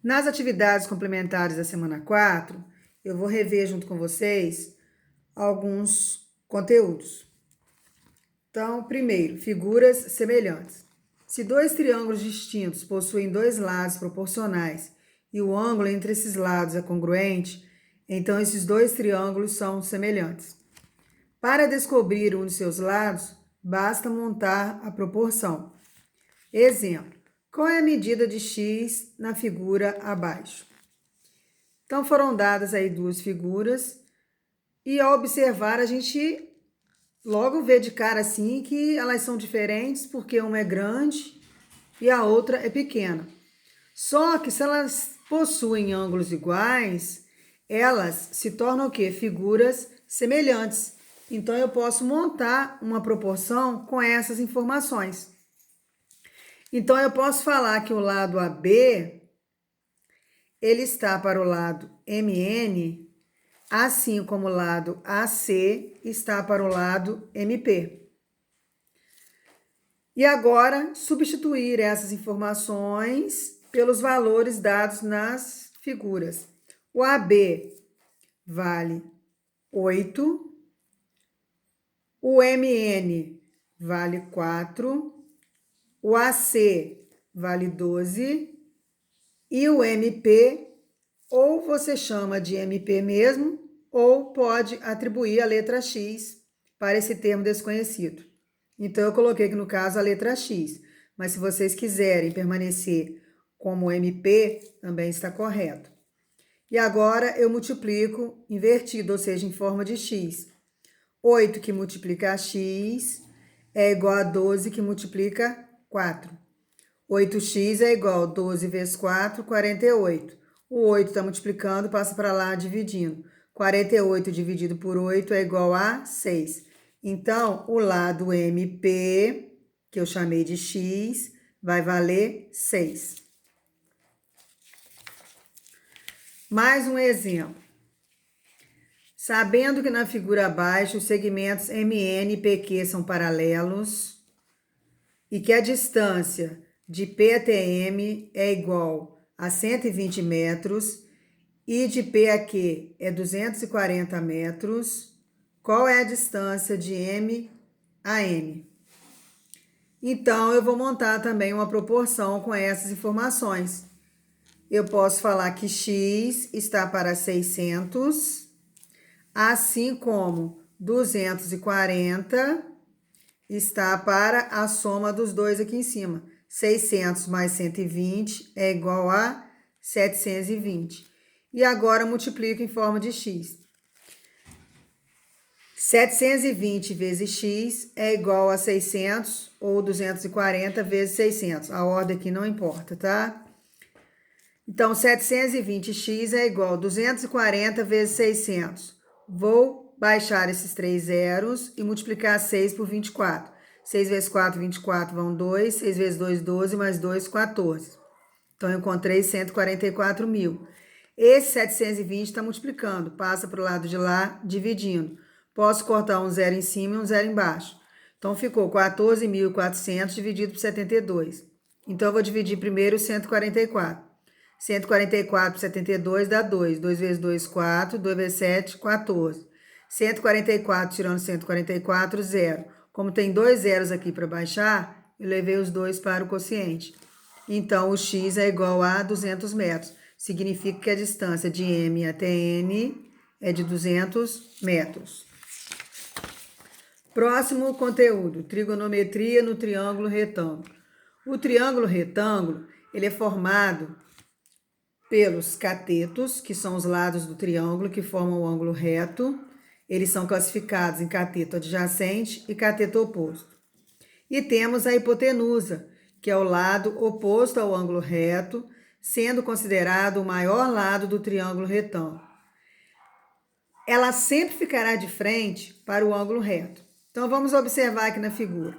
Nas atividades complementares da semana 4, eu vou rever junto com vocês alguns conteúdos. Então, primeiro, figuras semelhantes. Se dois triângulos distintos possuem dois lados proporcionais e o ângulo entre esses lados é congruente, então esses dois triângulos são semelhantes. Para descobrir um de seus lados, basta montar a proporção. Exemplo: qual é a medida de x na figura abaixo? Então, foram dadas aí duas figuras e ao observar a gente logo vê de cara assim que elas são diferentes porque uma é grande e a outra é pequena. Só que se elas possuem ângulos iguais, elas se tornam o quê? Figuras semelhantes. Então eu posso montar uma proporção com essas informações. Então eu posso falar que o lado AB ele está para o lado MN, assim como o lado AC está para o lado MP. E agora, substituir essas informações pelos valores dados nas figuras. O AB vale 8, o MN vale 4, o AC vale 12 e o MP, ou você chama de MP mesmo, ou pode atribuir a letra X para esse termo desconhecido. Então, eu coloquei aqui no caso a letra X, mas se vocês quiserem permanecer como MP, também está correto. E agora eu multiplico invertido, ou seja, em forma de X. 8 que multiplica X é igual a 12 que multiplica 4. 8x é igual a 12 vezes 4, 48. O 8 está multiplicando, passa para lá dividindo. 48 dividido por 8 é igual a 6. Então, o lado MP, que eu chamei de x, vai valer 6. Mais um exemplo. Sabendo que na figura abaixo os segmentos MN e PQ são paralelos e que a distância de P até M é igual a 120 metros e de P a Q é 240 metros, qual é a distância de M a N? Então, eu vou montar também uma proporção com essas informações. Eu posso falar que x está para 600, assim como 240 está para a soma dos dois aqui em cima. 600 mais 120 é igual a 720. E agora multiplico em forma de x. 720 vezes x é igual a 600 ou 240 vezes 600. A ordem aqui não importa, tá? Então, 720x é igual a 240 vezes 600. Vou baixar esses três zeros e multiplicar 6 por 24. 6 vezes 4, 24 vão 2. 6 vezes 2, 12. Mais 2, 14. Então, eu encontrei 144 mil. Esse 720 está multiplicando. Passa para o lado de lá, dividindo. Posso cortar um zero em cima e um zero embaixo. Então, ficou 14.400 dividido por 72. Então, eu vou dividir primeiro 144. 144 por 72 dá 2. 2 vezes 2, 4. 2 vezes 7, 14. 144 tirando 144, 0. Como tem dois zeros aqui para baixar, eu levei os dois para o quociente. Então, o x é igual a 200 metros. Significa que a distância de M até N é de 200 metros. Próximo conteúdo, trigonometria no triângulo retângulo. O triângulo retângulo, ele é formado pelos catetos, que são os lados do triângulo que formam o ângulo reto. Eles são classificados em cateto adjacente e cateto oposto. E temos a hipotenusa, que é o lado oposto ao ângulo reto, sendo considerado o maior lado do triângulo retângulo. Ela sempre ficará de frente para o ângulo reto. Então, vamos observar aqui na figura.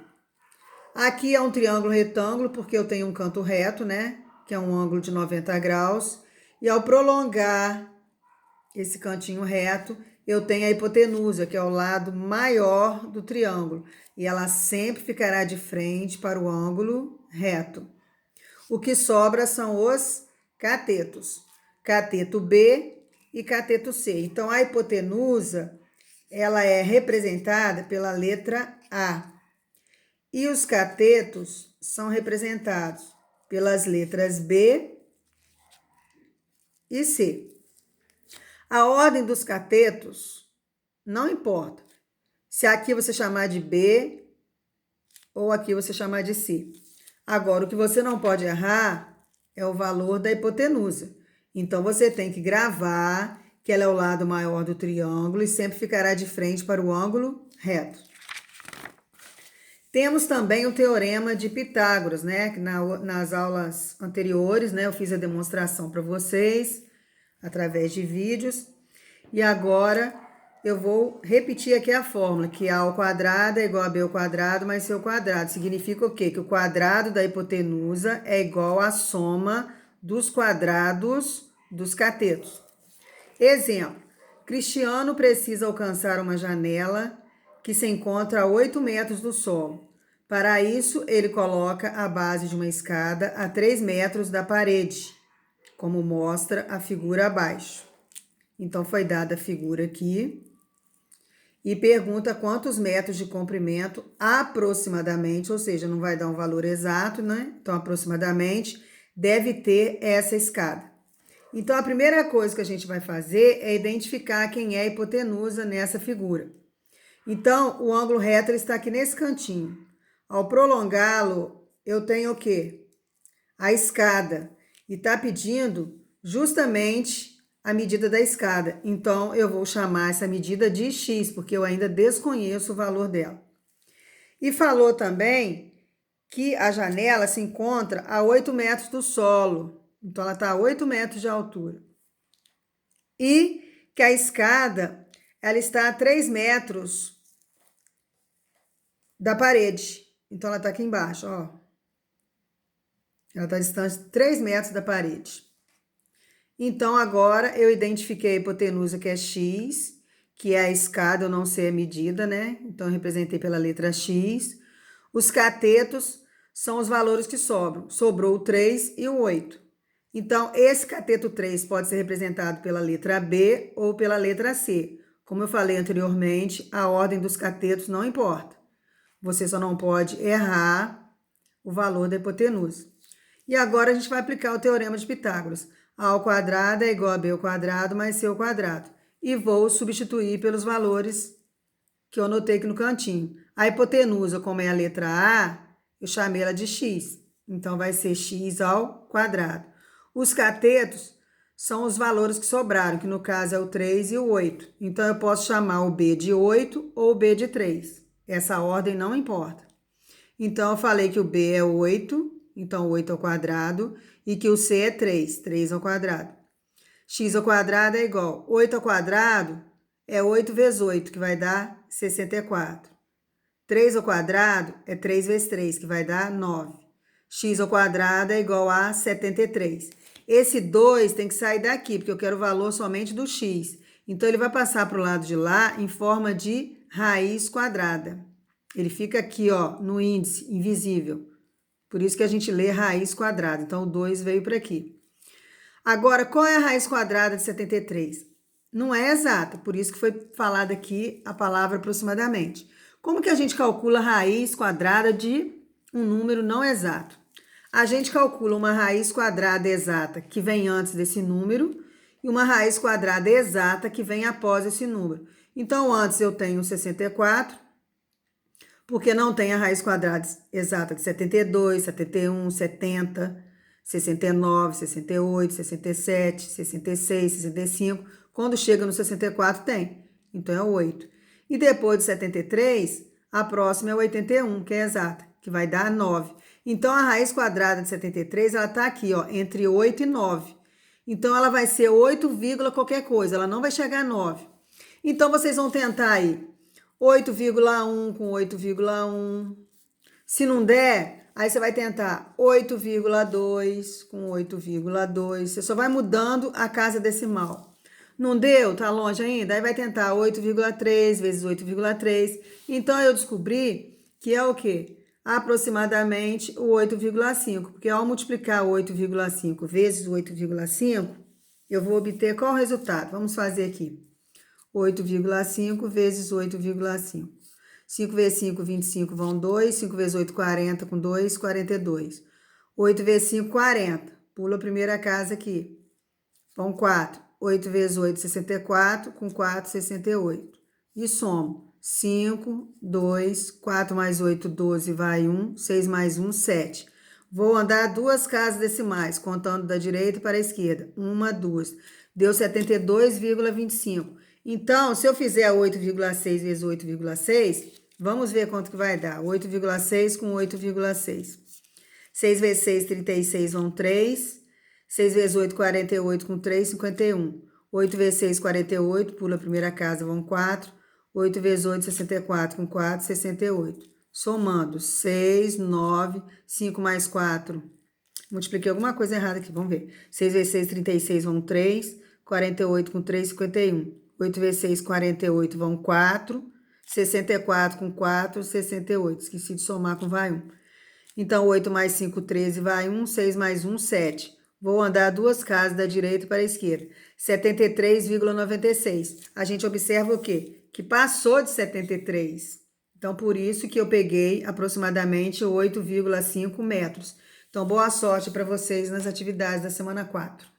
Aqui é um triângulo retângulo, porque eu tenho um canto reto, né? Que é um ângulo de 90 graus. E ao prolongar esse cantinho reto, eu tenho a hipotenusa, que é o lado maior do triângulo. E ela sempre ficará de frente para o ângulo reto. O que sobra são os catetos. Cateto B e cateto C. Então, a hipotenusa, ela é representada pela letra A. E os catetos são representados pelas letras B e C. A ordem dos catetos não importa. Se aqui você chamar de B ou aqui você chamar de C. Agora, o que você não pode errar é o valor da hipotenusa. Então, você tem que gravar que ela é o lado maior do triângulo e sempre ficará de frente para o ângulo reto. Temos também o teorema de Pitágoras, né? Que nas aulas anteriores, né, eu fiz a demonstração para vocês através de vídeos. E agora eu vou repetir aqui a fórmula, que A ao quadrado é igual a B ao quadrado mais C ao quadrado. Significa o quê? Que o quadrado da hipotenusa é igual à soma dos quadrados dos catetos. Exemplo, Cristiano precisa alcançar uma janela que se encontra a 8 metros do solo. Para isso, ele coloca a base de uma escada a 3 metros da parede, como mostra a figura abaixo. Então, foi dada a figura aqui e pergunta quantos metros de comprimento aproximadamente, ou seja, não vai dar um valor exato, né? Então, aproximadamente, deve ter essa escada. Então, a primeira coisa que a gente vai fazer é identificar quem é a hipotenusa nessa figura. Então, o ângulo reto ele está aqui nesse cantinho. Ao prolongá-lo, eu tenho o quê? A escada. E está pedindo justamente a medida da escada. Então, eu vou chamar essa medida de X, porque eu ainda desconheço o valor dela. E falou também que a janela se encontra a 8 metros do solo. Então, ela está a 8 metros de altura. E que a escada, ela está a 3 metros da parede. Então, ela está aqui embaixo, ó. Ela está distante 3 metros da parede. Então, agora, eu identifiquei a hipotenusa, que é X, que é a escada, eu não sei a medida, né? Então, eu representei pela letra X. Os catetos são os valores que sobram. Sobrou o 3 e o 8. Então, esse cateto 3 pode ser representado pela letra B ou pela letra C. Como eu falei anteriormente, a ordem dos catetos não importa. Você só não pode errar o valor da hipotenusa. E agora a gente vai aplicar o teorema de Pitágoras. A ao quadrado é igual a B ao quadrado mais C ao quadrado. E vou substituir pelos valores que eu anotei aqui no cantinho. A hipotenusa, como é a letra A, eu chamei ela de X. Então, vai ser X ao quadrado. Os catetos são os valores que sobraram, que no caso é o 3 e o 8. Então, eu posso chamar o B de 8 ou o B de 3. Essa ordem não importa. Então, eu falei que o B é 8, então 8 ao quadrado, e que o C é 3, 3 ao quadrado. X ao quadrado é igual, 8 ao quadrado é 8 vezes 8, que vai dar 64. 3 ao quadrado é 3 vezes 3, que vai dar 9. X ao quadrado é igual a 73. Esse 2 tem que sair daqui, porque eu quero o valor somente do x. Então, ele vai passar para o lado de lá em forma de raiz quadrada. Ele fica aqui, ó, no índice, invisível. Por isso que a gente lê raiz quadrada. Então, o 2 veio para aqui. Agora, qual é a raiz quadrada de 73? Não é exata, por isso que foi falada aqui a palavra aproximadamente. Como que a gente calcula a raiz quadrada de um número não exato? A gente calcula uma raiz quadrada exata que vem antes desse número e uma raiz quadrada exata que vem após esse número. Então, antes eu tenho 64, porque não tem a raiz quadrada exata de 72, 71, 70, 69, 68, 67, 66, 65. Quando chega no 64, tem. Então, é 8. E depois de 73, a próxima é 81, que é exata, que vai dar 9. Então, a raiz quadrada de 73, ela está aqui, ó, entre 8 e 9. Então, ela vai ser 8, qualquer coisa, ela não vai chegar a 9. Então, vocês vão tentar aí 8,1 com 8,1. Se não der, aí você vai tentar 8,2 com 8,2. Você só vai mudando a casa decimal. Não deu? Tá longe ainda? Aí vai tentar 8,3 vezes 8,3. Então, eu descobri que é o quê? aproximadamente o 8,5, porque ao multiplicar o 8,5 vezes o 8,5, eu vou obter qual o resultado? Vamos fazer aqui. 8,5 vezes 8,5. 5 vezes 5, 25, vão 2. 5 vezes 8, 40, com 2, 42. 8 vezes 5, 40. Pula a primeira casa aqui. Vão 4. 8 vezes 8, 64, com 4, 68. E somo. 5, 2, 4 mais 8, 12, vai 1. 6 mais 1, 7. Vou andar duas casas decimais, contando da direita para a esquerda. 1, 2. Deu 72,25. Então, se eu fizer 8,6 vezes 8,6, vamos ver quanto que vai dar. 8,6 com 8,6. 6 vezes 6, 36, vão 3. 6 vezes 8, 48, com 3, 51. 8 vezes 6, 48, pula a primeira casa, vão 4. 8 vezes 8, 64, com 4, 68. Somando, 6, 9, 5 mais 4. Multipliquei alguma coisa errada aqui, vamos ver. 6 vezes 6, 36, vão 3. 48 com 3, 51. 8 vezes 6, 48, vão 4. 64 com 4, 68. Esqueci de somar com vai 1. Então, 8 mais 5, 13, vai 1. 6 mais 1, 7. Vou andar duas casas da direita para a esquerda. 73,96. A gente observa o quê? Que passou de 73. Então, por isso que eu peguei aproximadamente 8,5 metros. Então, boa sorte para vocês nas atividades da semana 4.